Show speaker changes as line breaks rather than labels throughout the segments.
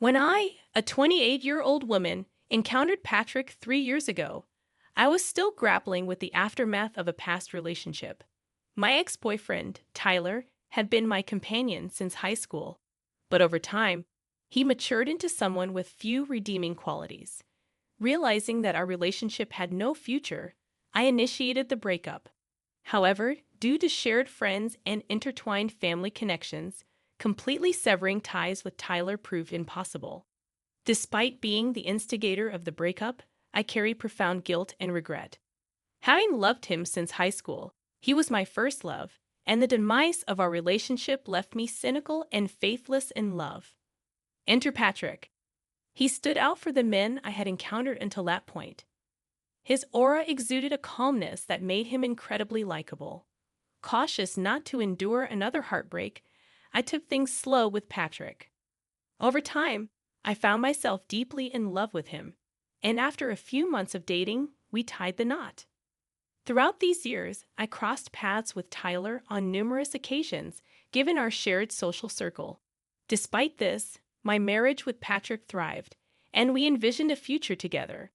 When I, a 28-year-old woman, encountered Patrick 3 years ago, I was still grappling with the aftermath of a past relationship. My ex boyfriend, Tyler, had been my companion since high school, but over time, he matured into someone with few redeeming qualities. Realizing that our relationship had no future, I initiated the breakup. However, due to shared friends and intertwined family connections, completely severing ties with Tyler proved impossible. Despite being the instigator of the breakup, I carry profound guilt and regret. Having loved him since high school, he was my first love, and the demise of our relationship left me cynical and faithless in love. Enter Patrick. He stood out for the men I had encountered until that point. His aura exuded a calmness that made him incredibly likable. Cautious not to endure another heartbreak, I took things slow with Patrick. Over time, I found myself deeply in love with him, and after a few months of dating, we tied the knot. Throughout these years, I crossed paths with Tyler on numerous occasions, given our shared social circle. Despite this, my marriage with Patrick thrived, and we envisioned a future together.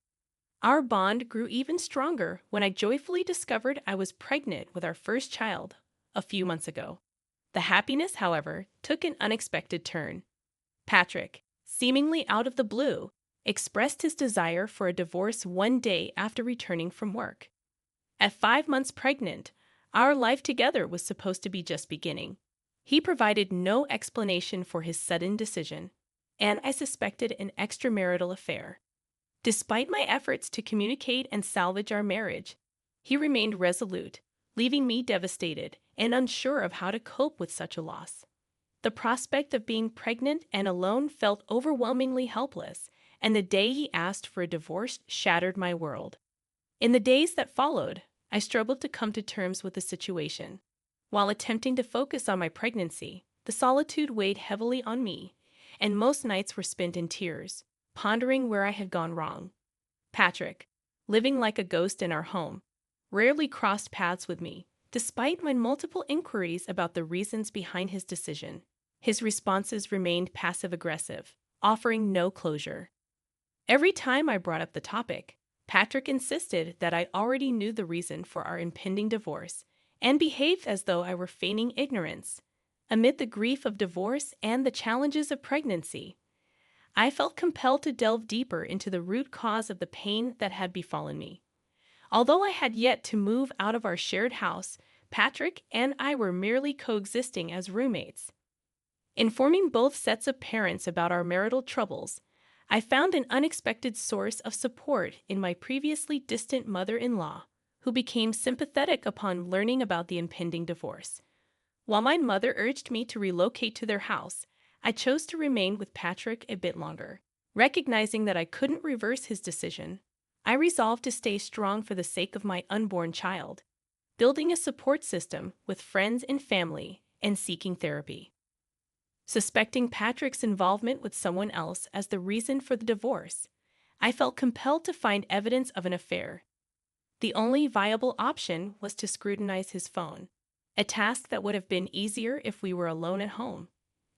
Our bond grew even stronger when I joyfully discovered I was pregnant with our first child a few months ago. The happiness, however, took an unexpected turn. Patrick, seemingly out of the blue, expressed his desire for a divorce one day after returning from work. At 5 months pregnant, our life together was supposed to be just beginning. He provided no explanation for his sudden decision, and I suspected an extramarital affair. Despite my efforts to communicate and salvage our marriage, he remained resolute, leaving me devastated and unsure of how to cope with such a loss. The prospect of being pregnant and alone felt overwhelmingly helpless, and the day he asked for a divorce shattered my world. In the days that followed, I struggled to come to terms with the situation. While attempting to focus on my pregnancy, the solitude weighed heavily on me, and most nights were spent in tears, pondering where I had gone wrong. Patrick, living like a ghost in our home, rarely crossed paths with me, despite my multiple inquiries about the reasons behind his decision. His responses remained passive-aggressive, offering no closure. Every time I brought up the topic, Patrick insisted that I already knew the reason for our impending divorce and behaved as though I were feigning ignorance. Amid the grief of divorce and the challenges of pregnancy, I felt compelled to delve deeper into the root cause of the pain that had befallen me. Although I had yet to move out of our shared house, Patrick and I were merely coexisting as roommates. Informing both sets of parents about our marital troubles, I found an unexpected source of support in my previously distant mother-in-law, who became sympathetic upon learning about the impending divorce. While my mother urged me to relocate to their house, I chose to remain with Patrick a bit longer. Recognizing that I couldn't reverse his decision, I resolved to stay strong for the sake of my unborn child, building a support system with friends and family and seeking therapy. Suspecting Patrick's involvement with someone else as the reason for the divorce, I felt compelled to find evidence of an affair. The only viable option was to scrutinize his phone, a task that would have been easier if we were alone at home.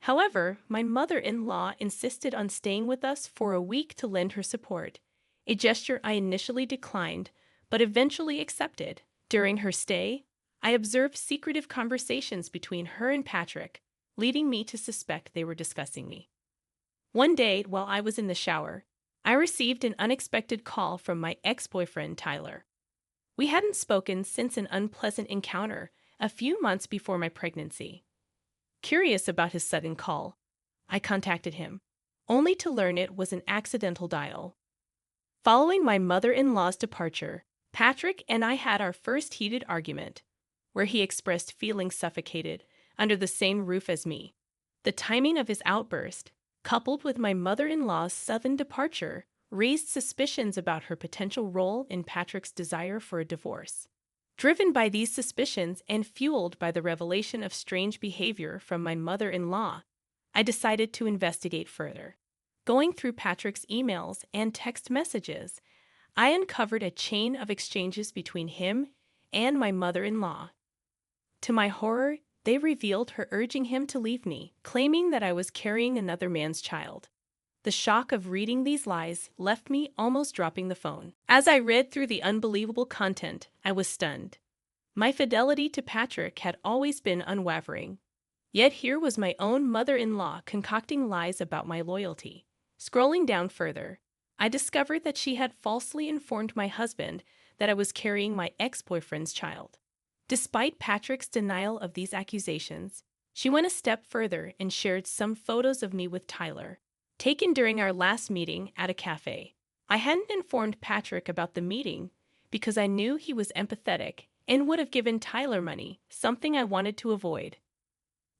However, my mother-in-law insisted on staying with us for a week to lend her support, a gesture I initially declined, but eventually accepted. During her stay, I observed secretive conversations between her and Patrick, leading me to suspect they were discussing me. One day, while I was in the shower, I received an unexpected call from my ex-boyfriend, Tyler. We hadn't spoken since an unpleasant encounter a few months before my pregnancy. Curious about his sudden call, I contacted him, only to learn it was an accidental dial. Following my mother-in-law's departure, Patrick and I had our first heated argument, where he expressed feeling suffocated under the same roof as me. The timing of his outburst, coupled with my mother-in-law's sudden departure, raised suspicions about her potential role in Patrick's desire for a divorce. Driven by these suspicions and fueled by the revelation of strange behavior from my mother-in-law, I decided to investigate further. Going through Patrick's emails and text messages, I uncovered a chain of exchanges between him and my mother-in-law. To my horror, they revealed her urging him to leave me, claiming that I was carrying another man's child. The shock of reading these lies left me almost dropping the phone. As I read through the unbelievable content, I was stunned. My fidelity to Patrick had always been unwavering. Yet here was my own mother-in-law concocting lies about my loyalty. Scrolling down further, I discovered that she had falsely informed my husband that I was carrying my ex-boyfriend's child. Despite Patrick's denial of these accusations, she went a step further and shared some photos of me with Tyler, taken during our last meeting at a cafe. I hadn't informed Patrick about the meeting because I knew he was empathetic and would have given Tyler money, something I wanted to avoid.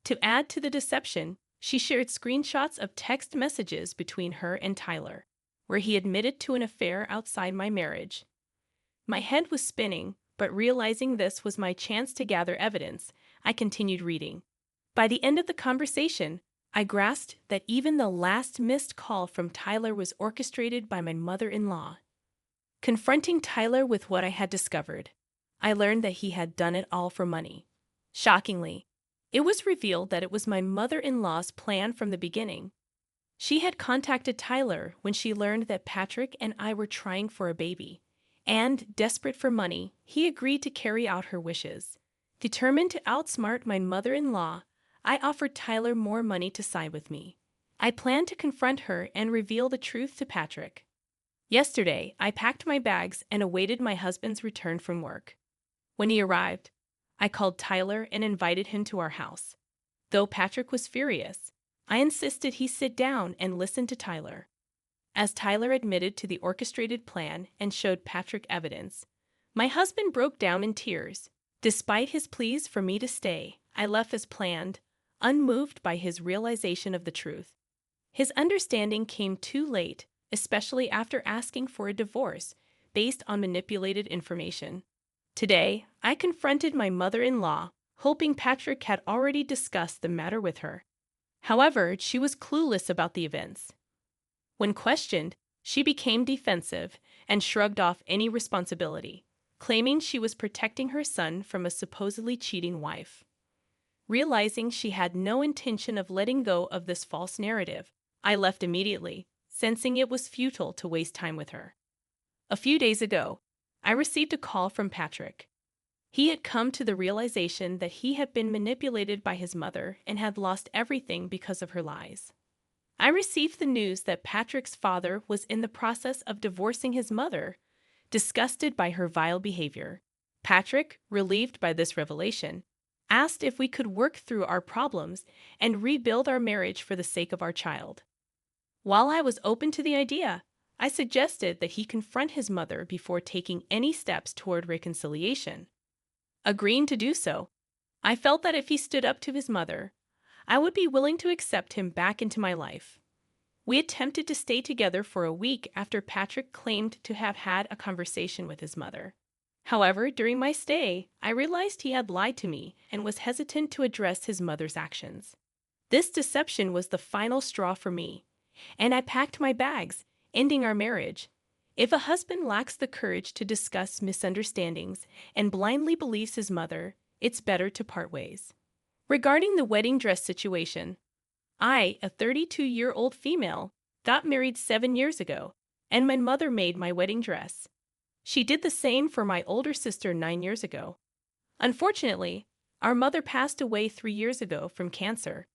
To add to the deception, she shared screenshots of text messages between her and Tyler, where he admitted to an affair outside my marriage. My head was spinning, but realizing this was my chance to gather evidence, I continued reading. By the end of the conversation, I grasped that even the last missed call from Tyler was orchestrated by my mother-in-law. Confronting Tyler with what I had discovered, I learned that he had done it all for money. Shockingly, it was revealed that it was my mother-in-law's plan from the beginning. She had contacted Tyler when she learned that Patrick and I were trying for a baby, and, desperate for money, he agreed to carry out her wishes. Determined to outsmart my mother-in-law, I offered Tyler more money to side with me. I planned to confront her and reveal the truth to Patrick. Yesterday, I packed my bags and awaited my husband's return from work. When he arrived, I called Tyler and invited him to our house. Though Patrick was furious, I insisted he sit down and listen to Tyler. As Tyler admitted to the orchestrated plan and showed Patrick evidence, my husband broke down in tears. Despite his pleas for me to stay, I left as planned, unmoved by his realization of the truth. His understanding came too late, especially after asking for a divorce based on manipulated information. Today, I confronted my mother-in-law, hoping Patrick had already discussed the matter with her. However, she was clueless about the events. When questioned, she became defensive and shrugged off any responsibility, claiming she was protecting her son from a supposedly cheating wife. Realizing she had no intention of letting go of this false narrative, I left immediately, sensing it was futile to waste time with her. A few days ago, I received a call from Patrick. He had come to the realization that he had been manipulated by his mother and had lost everything because of her lies. I received the news that Patrick's father was in the process of divorcing his mother, disgusted by her vile behavior. Patrick, relieved by this revelation, asked if we could work through our problems and rebuild our marriage for the sake of our child. While I was open to the idea, I suggested that he confront his mother before taking any steps toward reconciliation. Agreeing to do so, I felt that if he stood up to his mother, I would be willing to accept him back into my life. We attempted to stay together for a week after Patrick claimed to have had a conversation with his mother. However, during my stay, I realized he had lied to me and was hesitant to address his mother's actions. This deception was the final straw for me, and I packed my bags, ending our marriage. If a husband lacks the courage to discuss misunderstandings and blindly believes his mother, it's better to part ways. Regarding the wedding dress situation, I, a 32-year-old female, got married 7 years ago, and my mother made my wedding dress. She did the same for my older sister 9 years ago. Unfortunately, our mother passed away 3 years ago from cancer.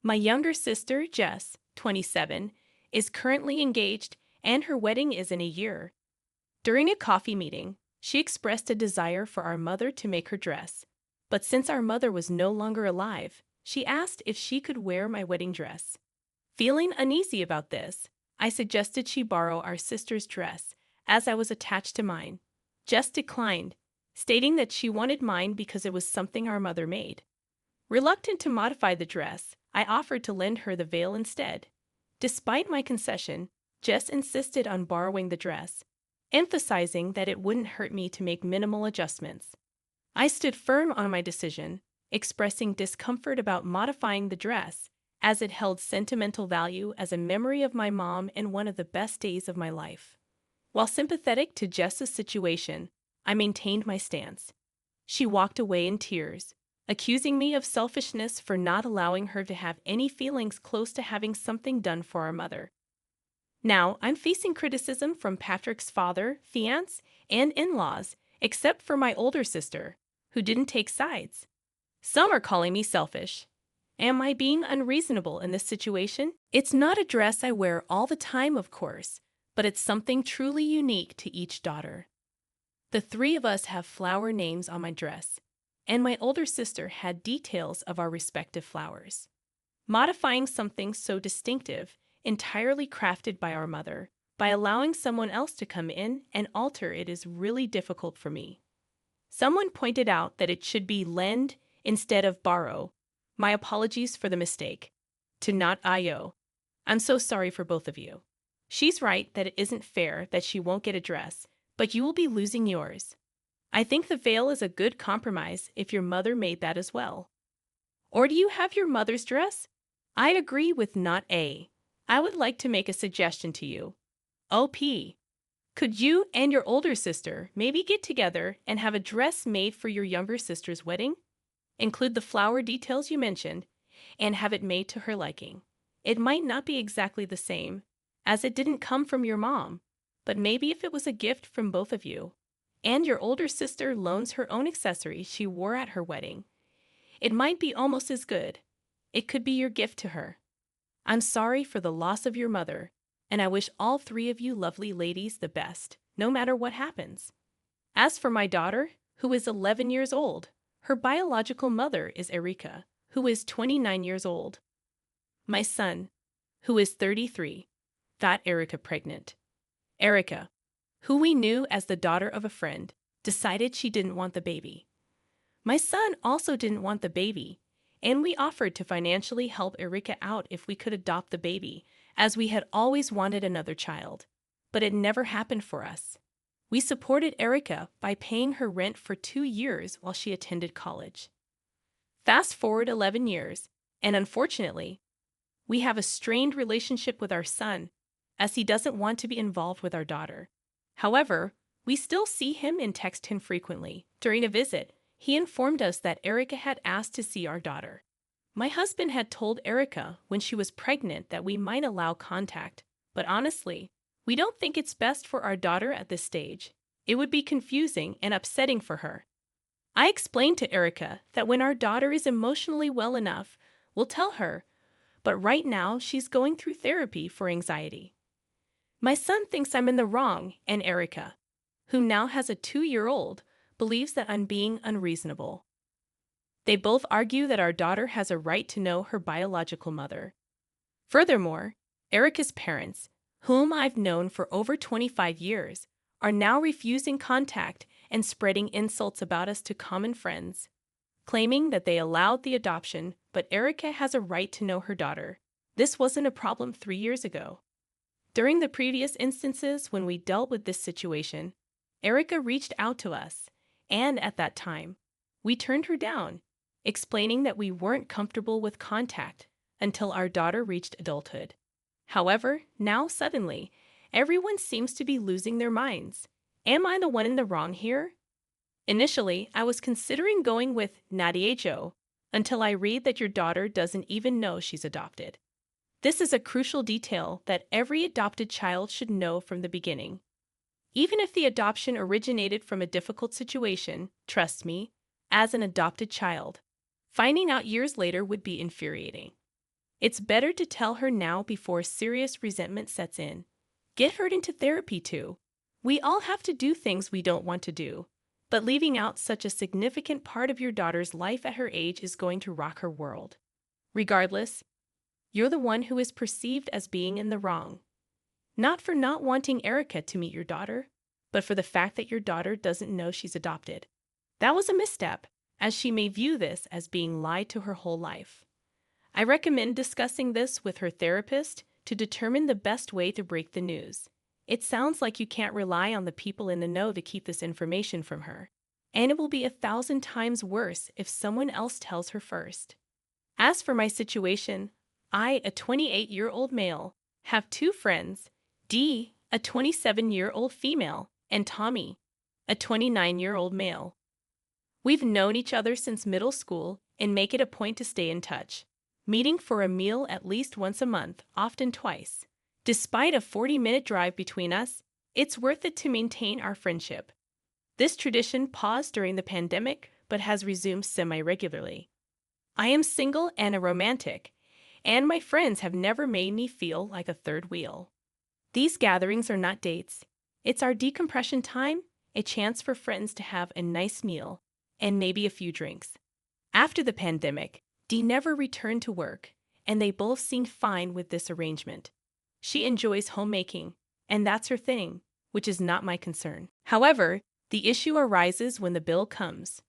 My younger sister, Jess, 27, is currently engaged, and her wedding is in a year. During a coffee meeting, she expressed a desire for our mother to make her dress, but since our mother was no longer alive, she asked if she could wear my wedding dress. Feeling uneasy about this, I suggested she borrow our sister's dress, as I was attached to mine. Jess declined, stating that she wanted mine because it was something our mother made. Reluctant to modify the dress, I offered to lend her the veil instead. Despite my concession, Jess insisted on borrowing the dress, emphasizing that it wouldn't hurt me to make minimal adjustments. I stood firm on my decision, expressing discomfort about modifying the dress, as it held sentimental value as a memory of my mom and one of the best days of my life. While sympathetic to Jess's situation, I maintained my stance. She walked away in tears, accusing me of selfishness for not allowing her to have any feelings close to having something done for our mother. Now, I'm facing criticism from Patrick's father, fiance, and in-laws, except for my older sister, who didn't take sides. Some are calling me selfish. Am I being unreasonable in this situation? It's not a dress I wear all the time, of course, but it's something truly unique to each daughter. The three of us have flower names on my dress, and my older sister had details of our respective flowers. Modifying something so distinctive, entirely crafted by our mother, by allowing someone else to come in and alter it is really difficult for me. Someone pointed out that it should be lend instead of borrow. My apologies for the mistake. To not IO. I'm so sorry for both of you. She's right that it isn't fair that she won't get a dress, but you will be losing yours. I think the veil is a good compromise if your mother made that as well. Or do you have your mother's dress? I agree with not A. I would like to make a suggestion to you. OP. Could you and your older sister maybe get together and have a dress made for your younger sister's wedding? Include the flower details you mentioned and have it made to her liking. It might not be exactly the same, as it didn't come from your mom, but maybe if it was a gift from both of you, and your older sister loans her own accessories she wore at her wedding, it might be almost as good. It could be your gift to her. I'm sorry for the loss of your mother, and I wish all three of you lovely ladies the best, no matter what happens. As for my daughter, who is 11 years old, her biological mother is Erika, who is 29 years old. My son, who is 33, got Erika pregnant. Erika, who we knew as the daughter of a friend, decided she didn't want the baby. My son also didn't want the baby, and we offered to financially help Erika out if we could adopt the baby, as we had always wanted another child. But it never happened for us. We supported Erika by paying her rent for 2 years while she attended college. Fast forward 11 years, and unfortunately, we have a strained relationship with our son, as he doesn't want to be involved with our daughter. However, we still see him and text him frequently. During a visit, he informed us that Erika had asked to see our daughter. My husband had told Erika when she was pregnant that we might allow contact, but honestly, we don't think it's best for our daughter at this stage. It would be confusing and upsetting for her. I explained to Erika that when our daughter is emotionally well enough, we'll tell her, but right now she's going through therapy for anxiety. My son thinks I'm in the wrong, and Erika, who now has a 2-year-old, believes that I'm being unreasonable. They both argue that our daughter has a right to know her biological mother. Furthermore, Erika's parents, whom I've known for over 25 years, are now refusing contact and spreading insults about us to common friends, claiming that they allowed the adoption, but Erika has a right to know her daughter. This wasn't a problem 3 years ago. During the previous instances when we dealt with this situation, Erika reached out to us, and at that time, we turned her down, explaining that we weren't comfortable with contact until our daughter reached adulthood. However, now suddenly, everyone seems to be losing their minds. Am I the one in the wrong here? Initially, I was considering going with Nadiejo until I read that your daughter doesn't even know she's adopted. This is a crucial detail that every adopted child should know from the beginning. Even if the adoption originated from a difficult situation, trust me, as an adopted child, finding out years later would be infuriating. It's better to tell her now before serious resentment sets in. Get her into therapy too. We all have to do things we don't want to do, but leaving out such a significant part of your daughter's life at her age is going to rock her world. Regardless, you're the one who is perceived as being in the wrong. Not for not wanting Erika to meet your daughter, but for the fact that your daughter doesn't know she's adopted. That was a misstep, as she may view this as being lied to her whole life. I recommend discussing this with her therapist to determine the best way to break the news. It sounds like you can't rely on the people in the know to keep this information from her, and it will be 1,000 times worse if someone else tells her first. As for my situation, I, a 28-year-old male, have 2 friends, Dee, a 27-year-old female, and Tommy, a 29-year-old male. We've known each other since middle school and make it a point to stay in touch, meeting for a meal at least once a month, often twice. Despite a 40-minute drive between us, it's worth it to maintain our friendship. This tradition paused during the pandemic but has resumed semi-regularly. I am single and a romantic, and my friends have never made me feel like a third wheel. These gatherings are not dates. It's our decompression time, a chance for friends to have a nice meal, and maybe a few drinks. After the pandemic, Dee never returned to work, and they both seemed fine with this arrangement. She enjoys homemaking, and that's her thing, which is not my concern. However, the issue arises when the bill comes.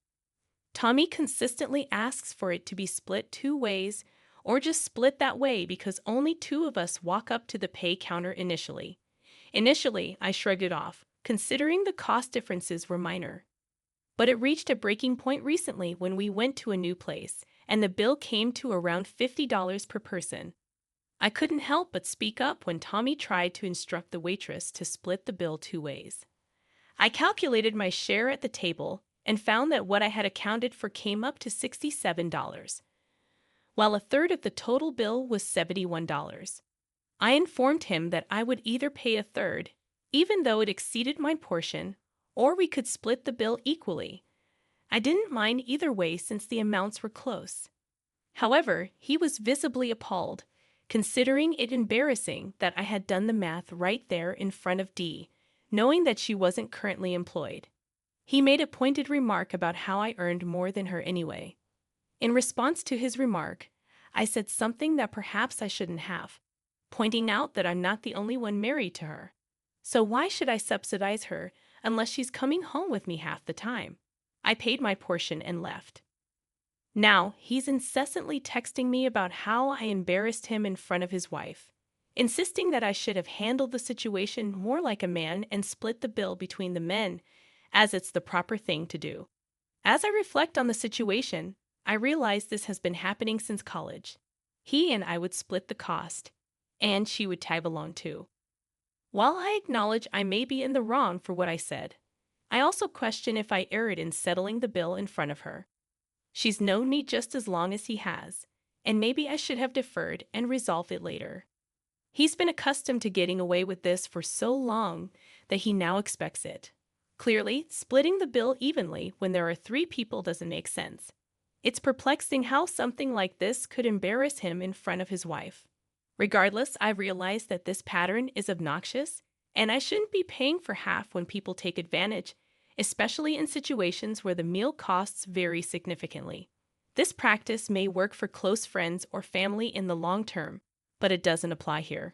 Tommy consistently asks for it to be split 2 ways, or just split that way because only 2 of us walk up to the pay counter initially. Initially, I shrugged it off, considering the cost differences were minor. But it reached a breaking point recently when we went to a new place, and the bill came to around $50 per person. I couldn't help but speak up when Tommy tried to instruct the waitress to split the bill 2 ways. I calculated my share at the table and found that what I had accounted for came up to $67, while a third of the total bill was $71. I informed him that I would either pay a third, even though it exceeded my portion, or we could split the bill equally. I didn't mind either way since the amounts were close. However, he was visibly appalled, considering it embarrassing that I had done the math right there in front of Dee, knowing that she wasn't currently employed. He made a pointed remark about how I earned more than her anyway. In response to his remark, I said something that perhaps I shouldn't have, pointing out that I'm not the only one married to her. So why should I subsidize her unless she's coming home with me half the time? I paid my portion and left. Now, he's incessantly texting me about how I embarrassed him in front of his wife, insisting that I should have handled the situation more like a man and split the bill between the men, as it's the proper thing to do. As I reflect on the situation, I realize this has been happening since college. He and I would split the cost, and she would tag along too. While I acknowledge I may be in the wrong for what I said, I also question if I erred in settling the bill in front of her. She's known me just as long as he has, and maybe I should have deferred and resolved it later. He's been accustomed to getting away with this for so long that he now expects it. Clearly, splitting the bill evenly when there are 3 people doesn't make sense. It's perplexing how something like this could embarrass him in front of his wife. Regardless, I've realized that this pattern is obnoxious, and I shouldn't be paying for half when people take advantage, especially in situations where the meal costs vary significantly. This practice may work for close friends or family in the long term, but it doesn't apply here.